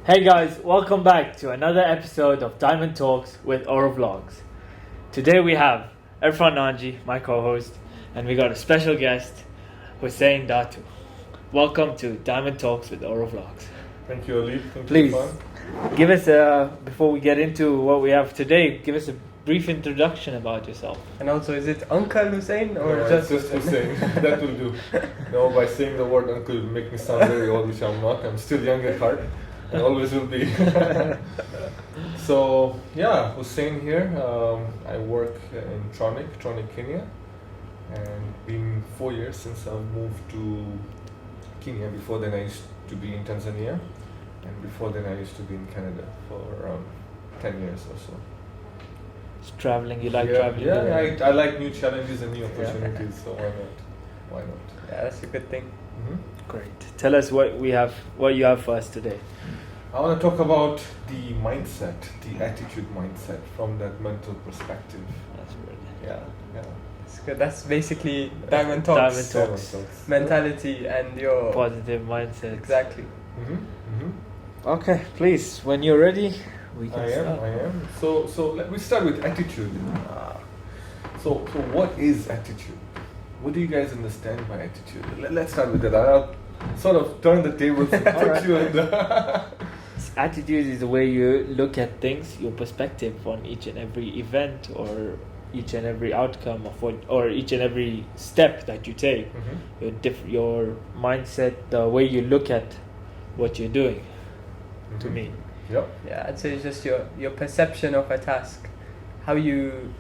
Hey guys, welcome back to another episode of Diamond Talks with Oro Vlogs. Today we have Irfan Nanji, my co-host, and we got a special guest, Hussein Datu. Welcome to Diamond Talks with Oro Vlogs. Thank you, Ali. Thank Please, you, Irfan. give us before we get into what we have today, give us a brief introduction about yourself. And also, is it Uncle Hussein or No, just it's Hussein? That will do. No, by saying the word uncle will make me sound very old, which I'm not. I'm still young at heart. And always will be. So, yeah, Hussein here. I work in Tronic, Kenya. And been 4 years since I've moved to Kenya. Before then I used to be in Tanzania. And before then I used to be in Canada for around 10 years or so. It's traveling, you like Yeah, traveling? yeah, I like new challenges and new opportunities, so why not? Yeah, that's a good thing. Mm-hmm. Great. Tell us what you have for us today. I want to talk about the mindset, the attitude mindset from that mental perspective. That's good. Yeah. That's good. That's basically Diamond Talks. Diamond Talks. Mentality and your Positive mindset. Exactly. Mm-hmm. Mm-hmm. Okay, please, when you're ready, we can start. I am. So let me start with attitude. So what is attitude? What do you guys understand by attitude? Let's start with that. I'll sort of turn the tables and put you in the... Attitude is the way you look at things, your perspective on each and every event or each and every outcome of what, or each and every step that you take. Mm-hmm. Your mindset, the way you look at what you're doing. Mm-hmm. To me. Yep. Yeah, I'd say it's just your perception of a task, how you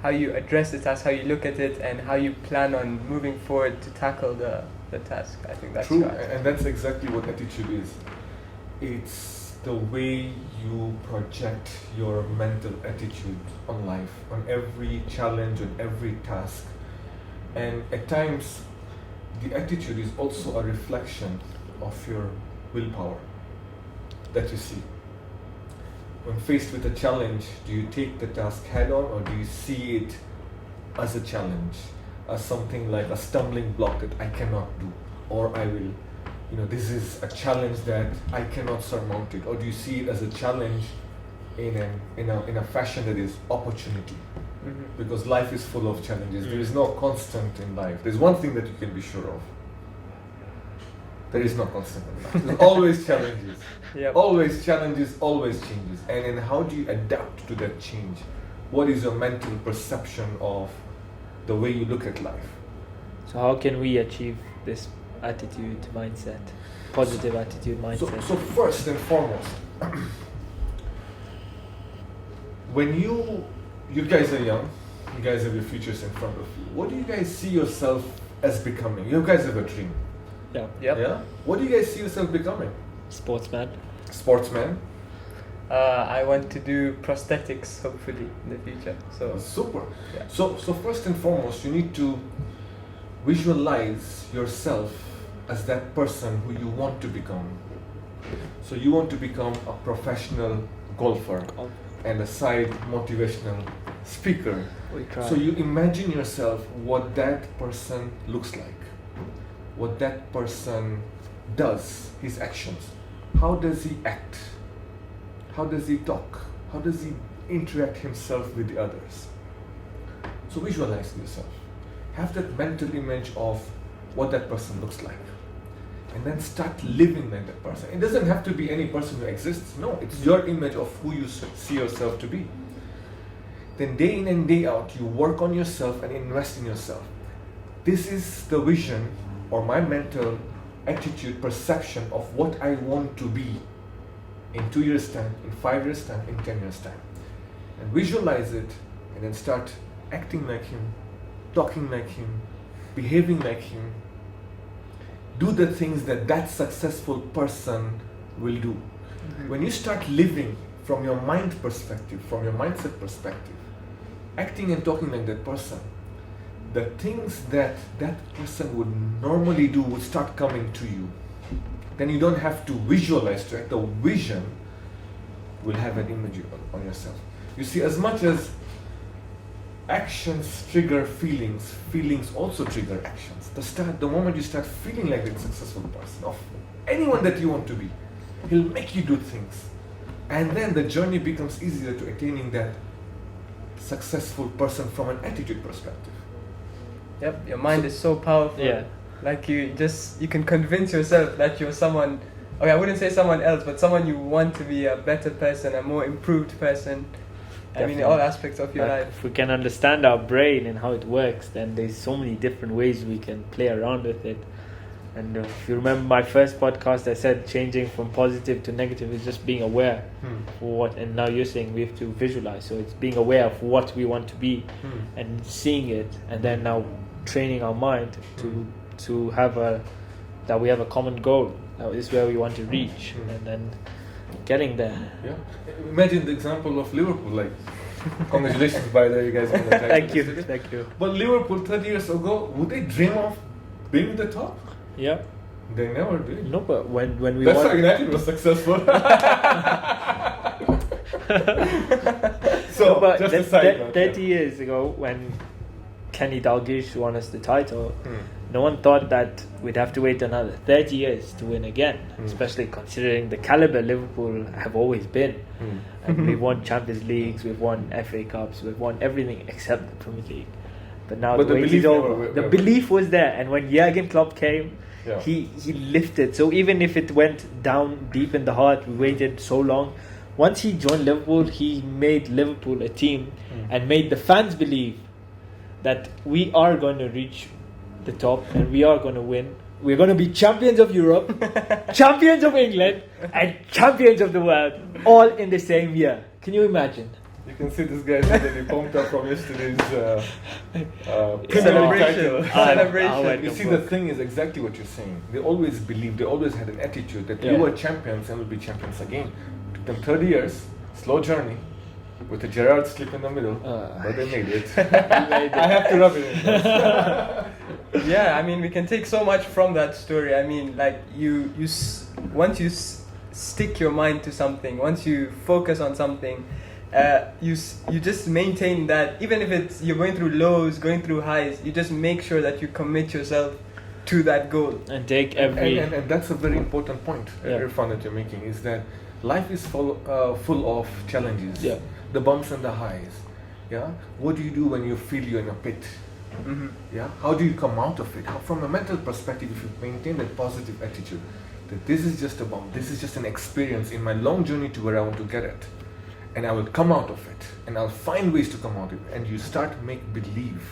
address the task, how you look at it, and how you plan on moving forward to tackle the task. I think that's true, your attitude. and that's exactly what attitude is. It's the way you project your mental attitude on life, on every challenge, on every task. And at times, the attitude is also a reflection of your willpower that you see. When faced with a challenge, do you take the task head on, or do you see it as a challenge, as something like a stumbling block that I cannot do, or I will, this is a challenge that I cannot surmount it, or do you see it as a challenge in a fashion that is opportunity? Mm-hmm. Because life is full of challenges. There is no constant in life. There's one thing that you can be sure of. There is no constant in life. There's always challenges. Yep. Always challenges, always changes. And then how do you adapt to that change? What is your mental perception of the way you look at life? So how can we achieve this attitude mindset, positive attitude mindset? So first and foremost, when you guys are young, you guys have your futures in front of you. What do you guys see yourself as becoming? You guys have a dream. Yeah. Yep. Yeah? What do you guys see yourself becoming? Sportsman. Sportsman. I want to do prosthetics, hopefully, in the future. So Super. Yeah. So first and foremost, you need to visualize yourself as that person who you want to become. So you want to become a professional golfer and a side motivational speaker. We try. So you imagine yourself what that person looks like, what that person does, his actions. How does he act? How does he talk? How does he interact himself with the others? So visualize yourself. Have that mental image of what that person looks like. And then start living like that person. It doesn't have to be any person who exists. No, it's your image of who you see yourself to be. Then day in and day out, you work on yourself and invest in yourself. This is the vision or my mental attitude, perception of what I want to be in 2 years' time, in 5 years' time, in 10 years' time. And visualize it and then start acting like him, talking like him, behaving like him. Do the things that successful person will do. Mm-hmm. When you start living from your mind perspective, from your mindset perspective, acting and talking like that person, the things that person would normally do would start coming to you. Then you don't have to visualize to act. The vision will have an image on yourself. You see, as much as actions trigger feelings, feelings also trigger actions. The moment you start feeling like a successful person, of anyone that you want to be, He'll make you do things. And then the journey becomes easier to attaining that successful person from an attitude perspective. Yep, your mind is so powerful. Yeah. Like you can convince yourself that you're someone, okay, I wouldn't say someone else, but someone you want to be a better person, a more improved person. I mean, in all aspects of your Like, life. if we can understand our brain and how it works, then there's so many different ways we can play around with it. And if you remember my first podcast, I said changing from positive to negative is just being aware for what, and now you're saying we have to visualize. So it's being aware of what we want to be and seeing it, and then now training our mind to have that we have a common goal. That is where we want to reach, and then getting there. Yeah. Imagine the example of Liverpool. Like, congratulations, by the way, you guys. On the title Thank you, yesterday. thank you. But Liverpool 30 years ago, would they dream of being the top? Yeah. They never did. No, but when we That's want, why United was successful. So, no, but just a side note. 30 years ago, when Kenny Dalglish won us the title, no one thought that we'd have to wait another 30 years to win again, especially considering the caliber Liverpool have always been. And we've won Champions Leagues, we've won FA Cups, we've won everything except the Premier League. But now But the the wait belief is over. never- The never- belief was there, and when Jurgen Klopp came, Yeah. he lifted. So even if it went down deep in the heart, we waited so long. Once he joined Liverpool, he made Liverpool a team and made the fans believe that we are going to reach the top and we are going to win. We're going to be champions of Europe, champions of England, and champions of the world, all in the same year. Can you imagine? You can see this guy really pumped up from yesterday's Celebration. title. Celebration. You see, the thing is exactly what you're saying. They always believed, they always had an attitude that we Yeah. were champions and we'll be champions again. Took them 30 years, slow journey, with a Gerrard slip in the middle, but they made it. I have to rub it in. Yeah, I mean, we can take so much from that story. I mean, like once you stick your mind to something, once you focus on something, you just maintain that. Even if it's you're going through lows, going through highs, you just make sure that you commit yourself to that goal. And take every... And that's a very important point, Irfan, that you're making, is that life is full of challenges. Yeah. The bumps and the highs. Yeah. What do you do when you feel you're in a pit? Yeah. How do you come out of it? From a mental perspective, if you maintain that positive attitude, that this is just a bump, this is just an experience in my long journey to where I want to get it, and I will come out of it, and I'll find ways to come out of it, and you start to make believe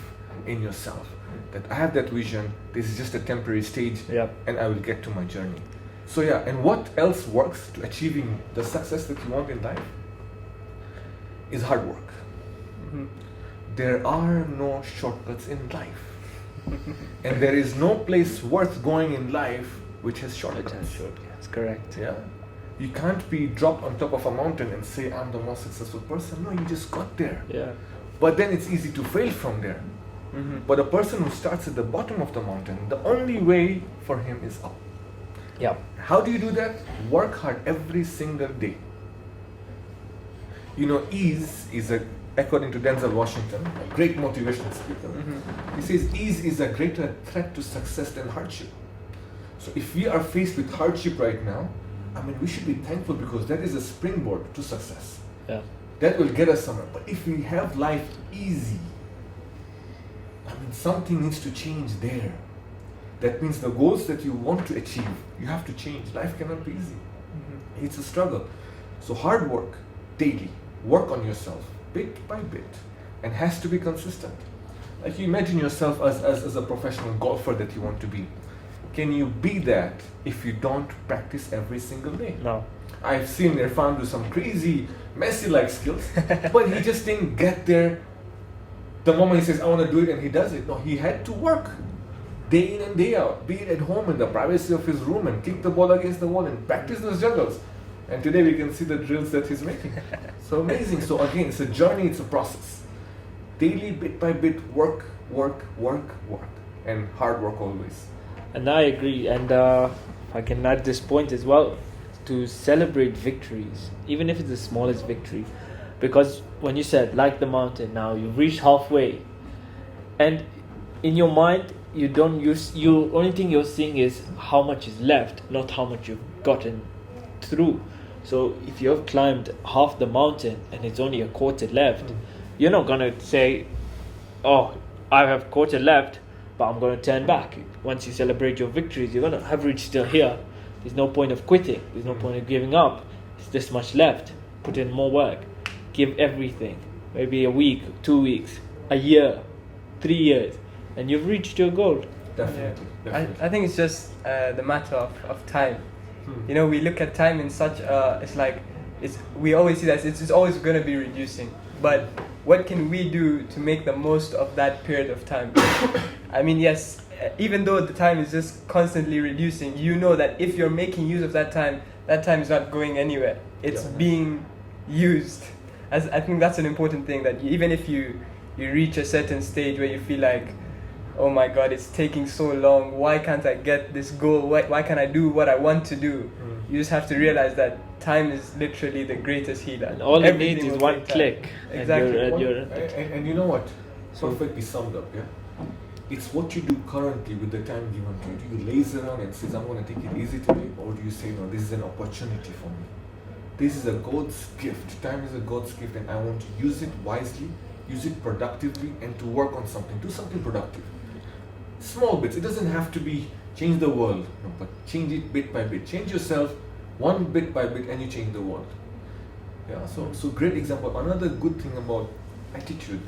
in yourself that I have that vision. This is just a temporary stage, and I will get to my journey. So yeah, and what else works to achieving the success that you want in life is hard work. There are no shortcuts in life. And there is no place worth going in life which has shortcuts. That's correct. Yeah. You can't be dropped on top of a mountain and say, I'm the most successful person. No, you just got there. Yeah. But then it's easy to fail from there. But a person who starts at the bottom of the mountain, the only way for him is up. Yeah. How do you do that? Work hard every single day. You know, ease is according to Denzel Washington, a great motivational speaker, he says ease is a greater threat to success than hardship. So if we are faced with hardship right now, I mean, we should be thankful because that is a springboard to success. Yeah. That will get us somewhere. But if we have life easy, I mean, something needs to change there. That means the goals that you want to achieve, you have to change. Life cannot be easy. It's a struggle. So hard work, daily. Work on yourself, bit by bit, and has to be consistent. Like you imagine yourself as a professional golfer that you want to be. Can you be that if you don't practice every single day? No. I've seen Irfan do some crazy Messi-like skills, but he just didn't get there the moment he says, I want to do it, and he does it. No, he had to work day in and day out, be it at home in the privacy of his room and kick the ball against the wall and practice those juggles. And today we can see the drills that he's making. So amazing. So again, it's a journey, it's a process. Daily, bit by bit, work, and hard work always. And I agree. And I can add this point as well, to celebrate victories, even if it's the smallest victory. Because when you said, like the mountain, now you've reached halfway. And in your mind, only thing you're seeing is how much is left, not how much you've gotten through. So if you have climbed half the mountain and it's only a quarter left, you're not gonna say, "Oh, I have quarter left, but I'm gonna turn back." Once you celebrate your victories, you're gonna have reached till here. There's no point of quitting. There's no point of giving up. It's this much left. Put in more work. Give everything. Maybe a week, 2 weeks, a year, 3 years, and you've reached your goal. Definitely. I think it's just the matter of time. You know, we look at time in such it's like we always see that it's always going to be reducing, but what can we do to make the most of that period of time? I mean, yes, even though the time is just constantly reducing, you know that if you're making use of that time is not going anywhere. It's being used. As I think that's an important thing, that even if you reach a certain stage where you feel like, oh my God, it's taking so long, why can't I get this goal, why can't I do what I want to do? You just have to realize that time is literally the greatest healer. And all it needs is one click. Exactly. And you know what? Perfectly summed up, yeah? It's what you do currently with the time given to you. Do you laze around and say, I'm going to take it easy today? Or do you say, no, this is an opportunity for me? This is a God's gift. Time is a God's gift, and I want to use it wisely, use it productively, and to work on something. Do something productive. Small bits. It doesn't have to be change the world, no, but change it bit by bit. Change yourself one bit by bit, and you change the world. Yeah. So great example. Another good thing about attitude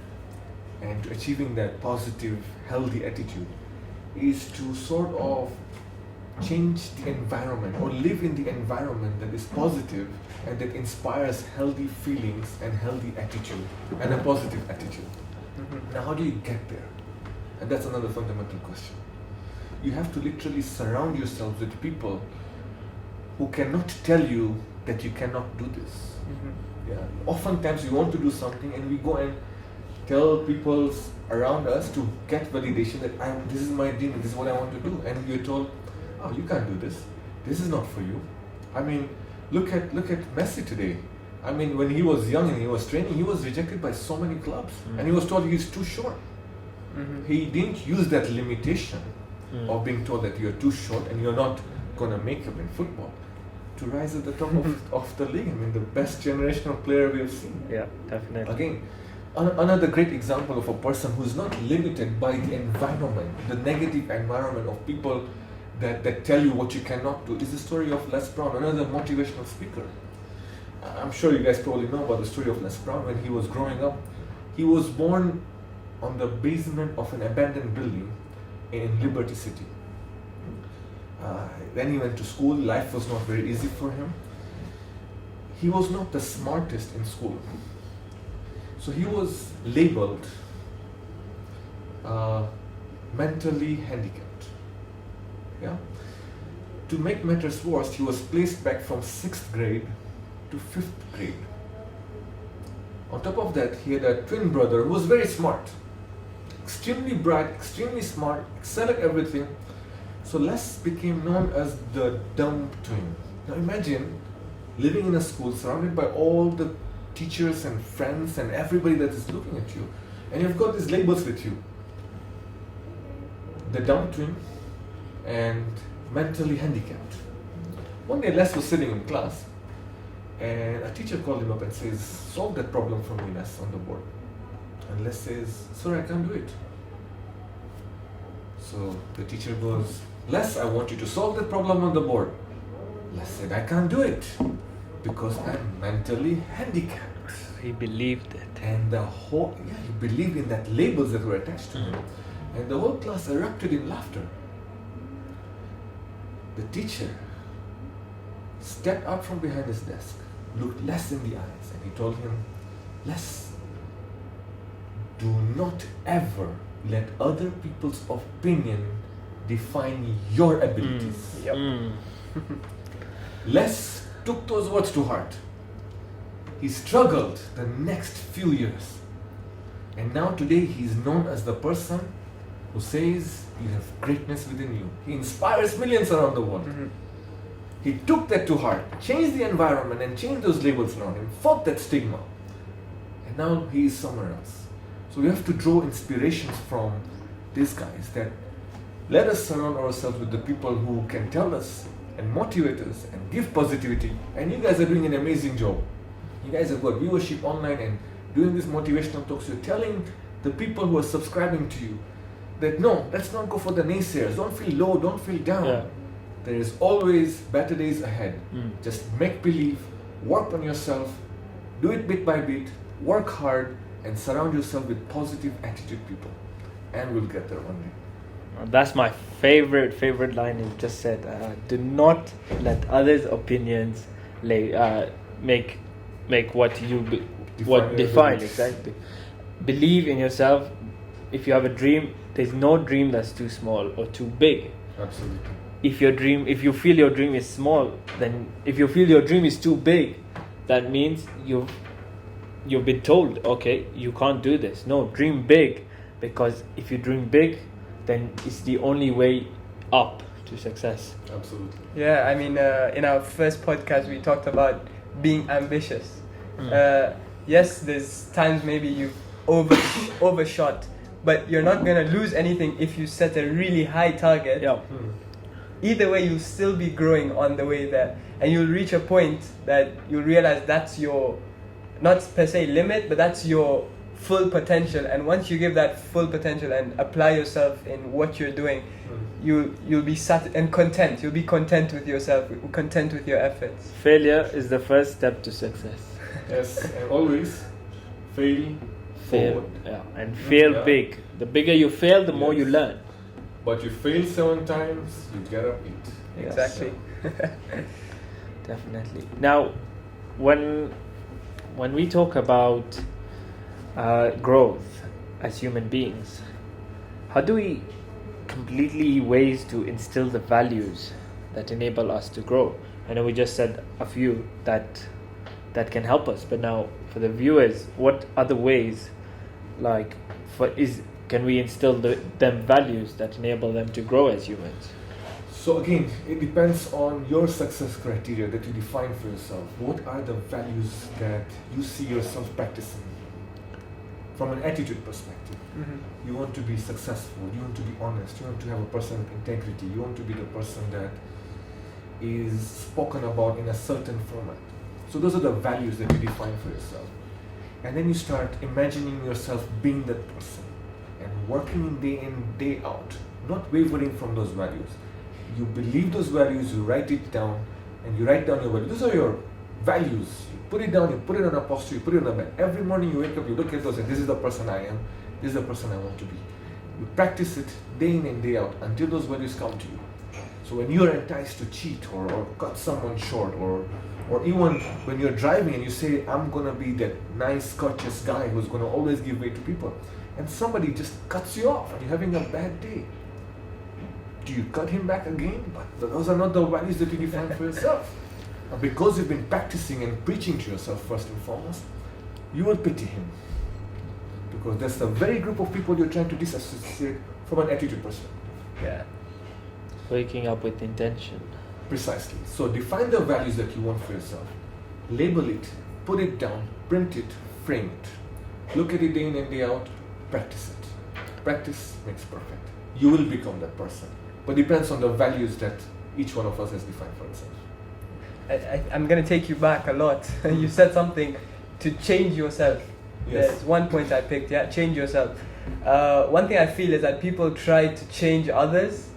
and achieving that positive, healthy attitude is to sort of change the environment or live in the environment that is positive and that inspires healthy feelings and healthy attitude and a positive attitude. Now, how do you get there? And that's another fundamental question. You have to literally surround yourself with people who cannot tell you that you cannot do this. Yeah. Oftentimes we want to do something and we go and tell people around us to get validation that this is my dream, this is what I want to do, and you're told, oh, you can't do this. This is not for you. I mean, look at Messi today. I mean, when he was young and he was training, he was rejected by so many clubs, and he was told he's too short. He didn't use that limitation of being told that you're too short and you're not gonna make it in football to rise at the top of the league. I mean, the best generational player we have seen. Yeah, definitely. Again, another great example of a person who's not limited by the environment, the negative environment of people that tell you what you cannot do, is the story of Les Brown, another motivational speaker. I'm sure you guys probably know about the story of Les Brown. When he was growing up, he was born on the basement of an abandoned building in Liberty City. Then he went to school. Life was not very easy for him. He was not the smartest in school. So he was labeled mentally handicapped. Yeah. To make matters worse, he was placed back from 6th grade to 5th grade. On top of that, he had a twin brother who was very smart, extremely bright, extremely smart, excelled at everything. So Les became known as the dumb twin. Now imagine living in a school surrounded by all the teachers and friends and everybody that is looking at you, and you've got these labels with you: the dumb twin and mentally handicapped. One day Les was sitting in class and a teacher called him up and says, solve that problem for me, Les, on the board. And Les says, sorry, I can't do it. So the teacher goes, Les, I want you to solve that problem on the board. Les said, I can't do it because I'm mentally handicapped. He believed it. And he believed in that labels that were attached to him. And the whole class erupted in laughter. The teacher stepped out from behind his desk, looked Les in the eyes, and he told him, Les, do not ever let other people's opinion define your abilities. Les took those words to heart. He struggled the next few years. And now today he is known as the person who says you have greatness within you. He inspires millions around the world. He took that to heart, changed the environment and changed those labels around him, fought that stigma. And now he is somewhere else. So we have to draw inspirations from these guys, that let us surround ourselves with the people who can tell us and motivate us and give positivity. And you guys are doing an amazing job. You guys have got viewership online and doing these motivational talks. You're telling the people who are subscribing to you that no, let's not go for the naysayers. Don't feel low, don't feel down. Yeah. There is always better days ahead. Just make believe, work on yourself, do it bit by bit, work hard, and surround yourself with positive attitude people. And we'll get there one day. That's my favorite line you just said. Do not let others' opinions make what you define exactly. Believe in yourself. If you have a dream, there's no dream that's too small or too big. Absolutely. If you feel your dream is small, then if you feel your dream is too big, that means you've been told, okay, you can't do this. No, dream big, because if you dream big, then it's the only way up to success. Absolutely. Yeah, I mean, in our first podcast, we talked about being ambitious. Yes, there's times maybe you've overshot, but you're not going to lose anything if you set a really high target. Yeah. Either way, you'll still be growing on the way there. And you'll reach a point that you'll realize that's your, not per se limit, but that's your full potential. And once you give that full potential and apply yourself in what you're doing, you'll be content. You'll be content with yourself, content with your efforts. Failure is the first step to success. Yes, and always fail forward. Yeah, and fail big. The bigger you fail, the more you learn. But you fail 7 times, you get up 8. Exactly. Definitely. Now, when we talk about growth as human beings, how do we completely ways to instill the values that enable us to grow? I know we just said a few that can help us, but now for the viewers, what other ways can we instill them values that enable them to grow as humans? So again, it depends on your success criteria that you define for yourself. What are the values that you see yourself practicing? From an attitude perspective, you want to be successful, you want to be honest, you want to have a person of integrity, you want to be the person that is spoken about in a certain format. So those are the values that you define for yourself. And then you start imagining yourself being that person and working day in, day out, not wavering from those values. You believe those values, you write it down, and you write down your values. Those are your values. You put it down, you put it on a poster, you put it on a bed. Every morning you wake up, you look at those and this is the person I am, this is the person I want to be. You practice it day in and day out until those values come to you. So when you are enticed to cheat or cut someone short or even when you're driving and you say, I'm going to be that nice, courteous guy who's going to always give way to people, and somebody just cuts you off and you're having a bad day, do you cut him back again? But those are not the values that you define for yourself. And because you've been practicing and preaching to yourself first and foremost, you will pity him. Because that's the very group of people you're trying to disassociate from an attitude perspective. Yeah. Waking up with intention. Precisely. So define the values that you want for yourself. Label it, put it down, print it, frame it. Look at it day in and day out, practice it. Practice makes perfect. You will become that person. But it depends on the values that each one of us has defined for itself. I'm going to take you back a lot. You said something to change yourself. Yes. There's one point I picked, change yourself. One thing I feel is that people try to change others.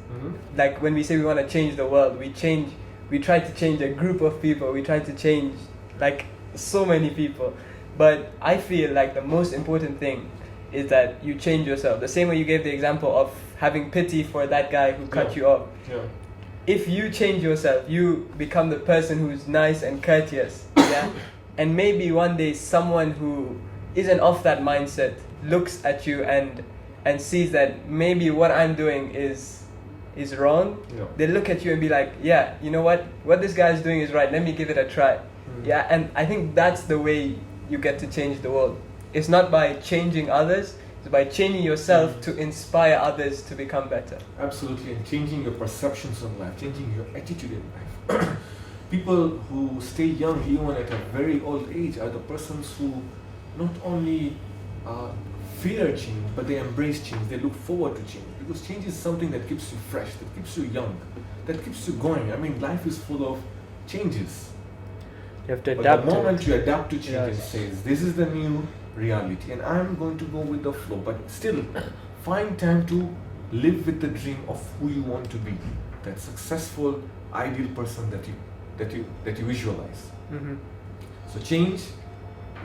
Like when we say we want to change the world, we try to change a group of people, we try to change like so many people. But I feel like the most important thing is that you change yourself. The same way you gave the example of having pity for that guy who cut you off. Yeah. If you change yourself, you become the person who's nice and courteous. Yeah. And maybe one day someone who isn't of that mindset looks at you and sees that maybe what I'm doing is wrong. Yeah. They look at you and be like, yeah, you know what this guy is doing is right, let me give it a try. Yeah. And I think that's the way you get to change the world. It's not by changing others, it's by changing yourself to inspire others to become better. Absolutely, and changing your perceptions on life, changing your attitude in life. People who stay young even at a very old age are the persons who not only fear change, but they embrace change. They look forward to change because change is something that keeps you fresh, that keeps you young, that keeps you going. I mean, life is full of changes. You have to But adapt. the moment you adapt to change and Yes. says, this is the new reality and I'm going to go with the flow, but still find time to live with the dream of who you want to be, that successful, ideal person that you visualize. Mm-hmm. So change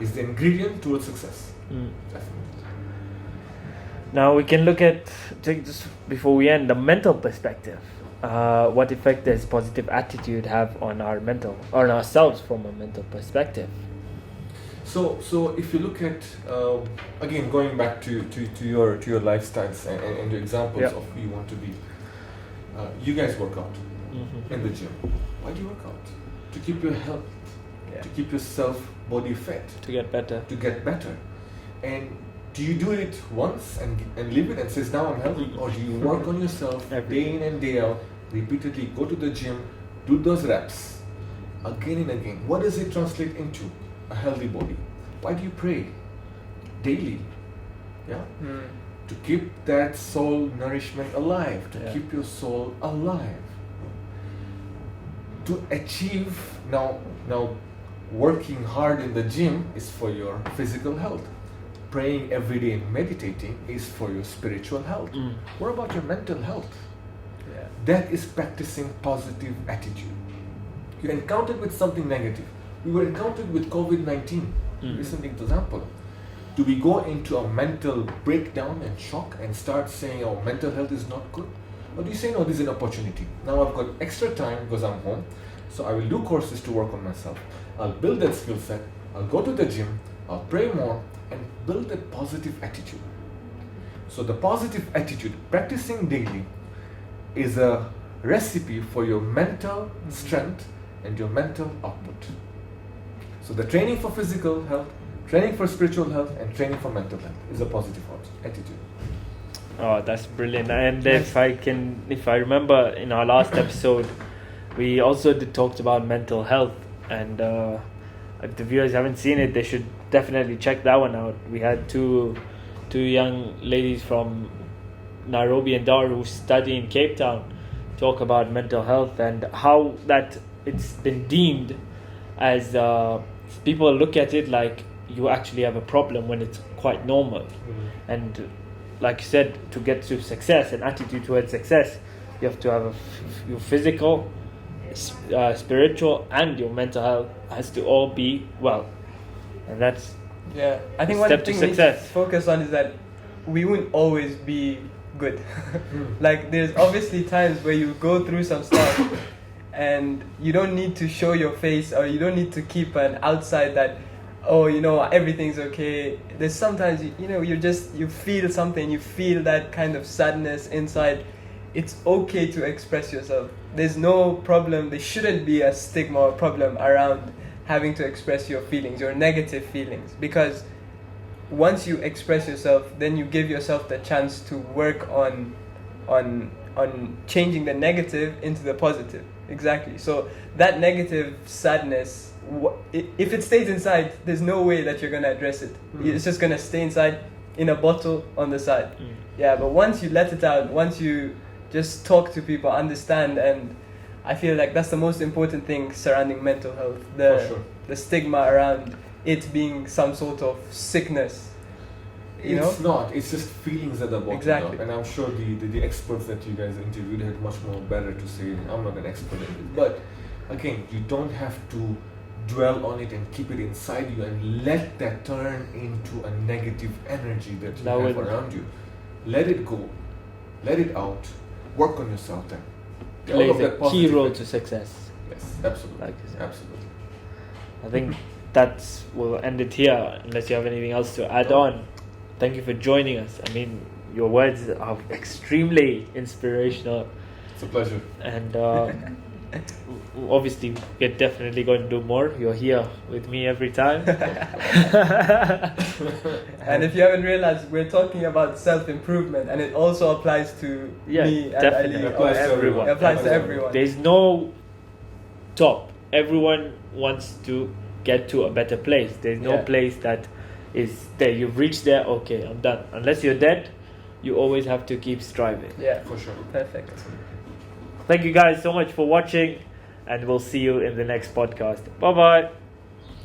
is the ingredient towards success. Mm. Definitely. Now we can look at, just before we end, the mental perspective. What effect does positive attitude have on on ourselves from a mental perspective? So if you look at again going back to your lifestyles and your examples Yeah. of who you want to be, you guys work out Mm-hmm. in the gym. Why do you work out? To keep your health, Yeah. to keep yourself body fit, To get better. to get better. And do you do it once and leave it and says now I'm healthy, or do you work on yourself Every day in and day out, repeatedly go to the gym, do those reps again and again? What does it translate into? A healthy body. Why do you pray daily? Yeah, Mm. to keep that soul nourishment alive, to Yeah. keep your soul alive, to achieve. Now working hard in the gym is for your physical health. Praying every day and meditating is for your spiritual health. Mm. What about your mental health? Yeah. That is practicing positive attitude. You're encountered with something negative. We were encountered with COVID-19, recent example. Do we go into a mental breakdown and shock and start saying, oh, mental health is not good? Or do you say, no, this is an opportunity. Now I've got extra time because I'm home, so I will do courses to work on myself. I'll build that skill set, I'll go to the gym, I'll pray more, and build a positive attitude. So the positive attitude, practicing daily, is a recipe for your mental strength and your mental output. So the training for physical health, training for spiritual health, and training for mental health is a positive attitude. Oh, that's brilliant. And if I remember in our last episode, we also talked about mental health. And if the viewers haven't seen it, they should definitely check that one out. We had two young ladies from Nairobi and Dar who study in Cape Town talk about mental health and how that it's been deemed as people look at it like you actually have a problem when it's quite normal. And like you said, to get to success, an attitude towards success, you have to have your physical, spiritual, and your mental health has to all be well. And that's Yeah, I think a one step to thing we need to success. focus on is that we won't always be good. Like there's obviously times where you go through some stuff and you don't need to show your face, or you don't need to keep an outside that, oh, you know, everything's okay. There's sometimes you feel something, you feel that kind of sadness inside. It's okay to express yourself. There's no problem. There shouldn't be a stigma or problem around having to express your feelings, your negative feelings, because once you express yourself, then you give yourself the chance to work on changing the negative into the positive. Exactly. So that negative sadness, if it stays inside, there's no way that you're gonna address it. It's just gonna stay inside in a bottle on the side. Yeah, but once you let it out, once you just talk to people, understand, and I feel like that's the most important thing surrounding mental health. For sure. The stigma around it being some sort of sickness. It's not. It's just feelings that are bottled Exactly. up. And I'm sure the experts that you guys interviewed had much more better to say. I'm not an expert in it. But again, you don't have to dwell on it and keep it inside you and let that turn into a negative energy that you have around you. Let it go. Let it out. Work on yourself then. Plays a key positive role energy. to success. Yes, absolutely. Like you said. Absolutely. I think we'll end it here unless you have anything else to add on. Thank you for joining us. I mean, your words are extremely inspirational, It's a pleasure. and obviously we're definitely going to do more. You're here with me every time. And if you haven't realized, we're talking about self-improvement, and it also applies to me and definitely Ali. It applies to everyone. It applies to everyone. There's no top. Everyone wants to get to a better place. There's no Yeah. place that is there. You've reached there, okay, I'm done. Unless you're dead, you always have to keep striving. Yeah, For sure. perfect. Thank you guys so much for watching, and we'll see you in the next podcast. Bye bye.